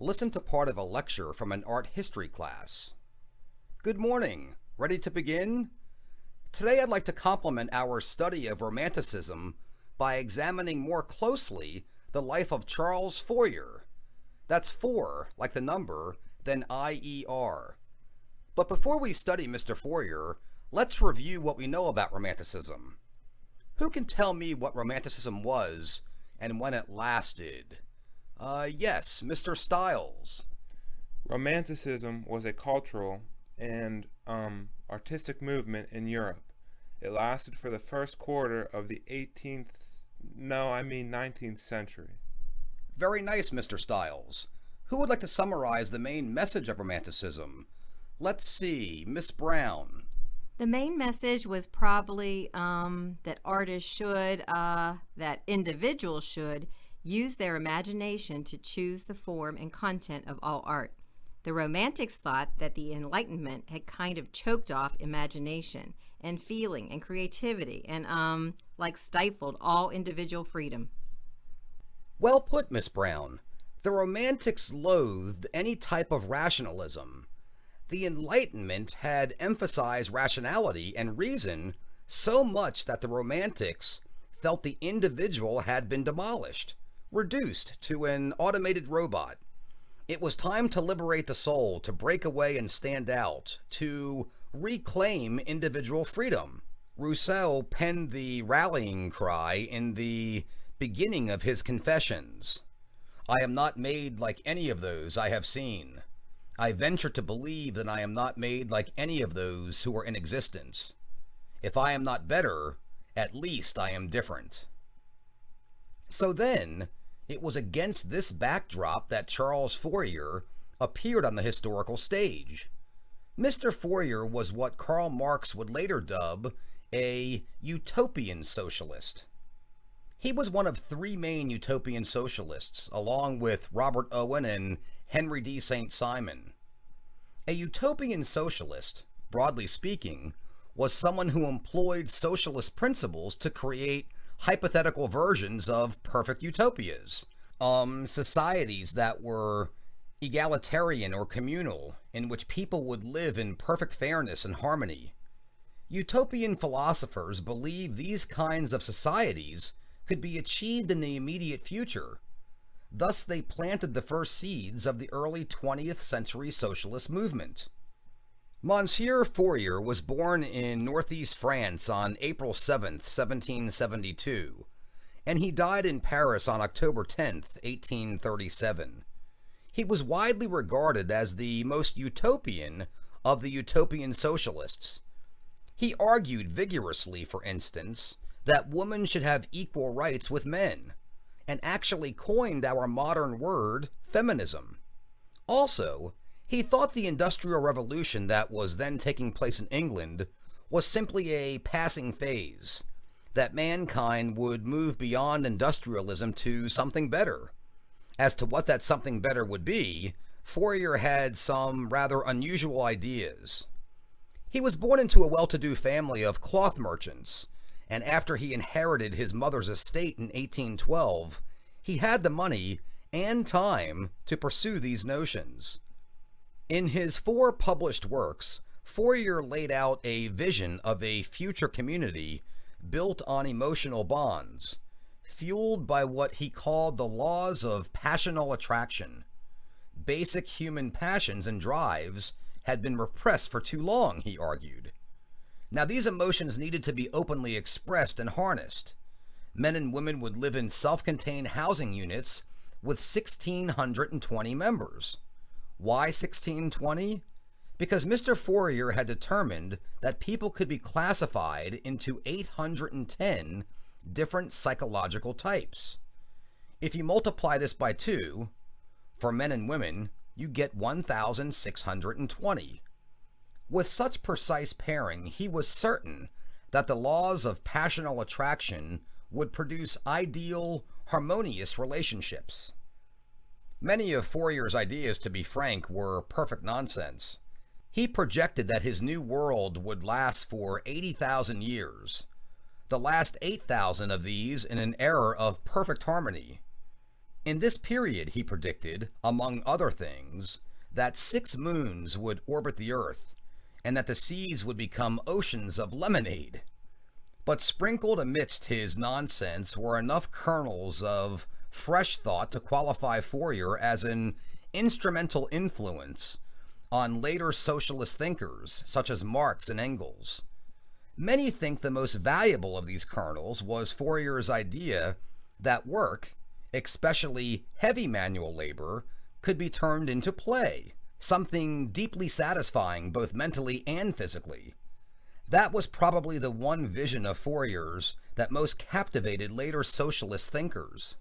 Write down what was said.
Listen to part of a lecture from an art history class. Good morning. Ready to begin? Today I'd like to complement our study of Romanticism by examining more closely the life of Charles Fourier. That's four, like the number, then I-E-R. But before we study Mr. Fourier, let's review what we know about Romanticism. Who can tell me what Romanticism was and when it lasted? Yes, Mr. Stiles. Romanticism was a cultural and artistic movement in Europe. It lasted for the first quarter of the 19th century. Very nice, Mr. Stiles. Who would like to summarize the main message of Romanticism? Let's see, Miss Brown. The main message was probably that artists should, that individuals should, use their imagination to choose the form and content of all art. The Romantics thought that the Enlightenment had kind of choked off imagination and feeling and creativity and, stifled all individual freedom. Well put, Miss Brown. The Romantics loathed any type of rationalism. The Enlightenment had emphasized rationality and reason so much that the Romantics felt the individual had been demolished, reduced to an automated robot. It was time to liberate the soul, to break away and stand out, to reclaim individual freedom. Rousseau penned the rallying cry in the beginning of his Confessions. I am not made like any of those I have seen. I venture to believe that I am not made like any of those who are in existence. If I am not better, at least I am different. So then, it was against this backdrop that Charles Fourier appeared on the historical stage. Mr. Fourier was what Karl Marx would later dub a utopian socialist. He was one of three main utopian socialists, along with Robert Owen and Henry D. St. Simon. A utopian socialist, broadly speaking, was someone who employed socialist principles to create hypothetical versions of perfect utopias. Societies that were egalitarian or communal, in which people would live in perfect fairness and harmony. Utopian philosophers believed these kinds of societies could be achieved in the immediate future. Thus, they planted the first seeds of the early 20th century socialist movement. Monsieur Fourier was born in northeast France on April 7, 1772, and he died in Paris on October 10, 1837. He was widely regarded as the most utopian of the utopian socialists. He argued vigorously, for instance, that women should have equal rights with men, and actually coined our modern word, feminism. Also, he thought the Industrial Revolution that was then taking place in England was simply a passing phase, that mankind would move beyond industrialism to something better. As to what that something better would be, Fourier had some rather unusual ideas. He was born into a well-to-do family of cloth merchants, and after he inherited his mother's estate in 1812, he had the money and time to pursue these notions. In his four published works, Fourier laid out a vision of a future community built on emotional bonds, fueled by what he called the laws of passional attraction. Basic human passions and drives had been repressed for too long, he argued. Now, these emotions needed to be openly expressed and harnessed. Men and women would live in self-contained housing units with 1,620 members. Why 1620? Because Mr. Fourier had determined that people could be classified into 810 different psychological types. If you multiply this by 2, for men and women, you get 1,620. With such precise pairing, he was certain that the laws of passional attraction would produce ideal, harmonious relationships. Many of Fourier's ideas, to be frank, were perfect nonsense. He projected that his new world would last for 80,000 years, the last 8,000 of these in an era of perfect harmony. In this period, he predicted, among other things, that 6 moons would orbit the Earth and that the seas would become oceans of lemonade. But sprinkled amidst his nonsense were enough kernels of fresh thought to qualify Fourier as an instrumental influence on later socialist thinkers such as Marx and Engels. Many think the most valuable of these kernels was Fourier's idea that work, especially heavy manual labor, could be turned into play, something deeply satisfying both mentally and physically. That was probably the one vision of Fourier's that most captivated later socialist thinkers.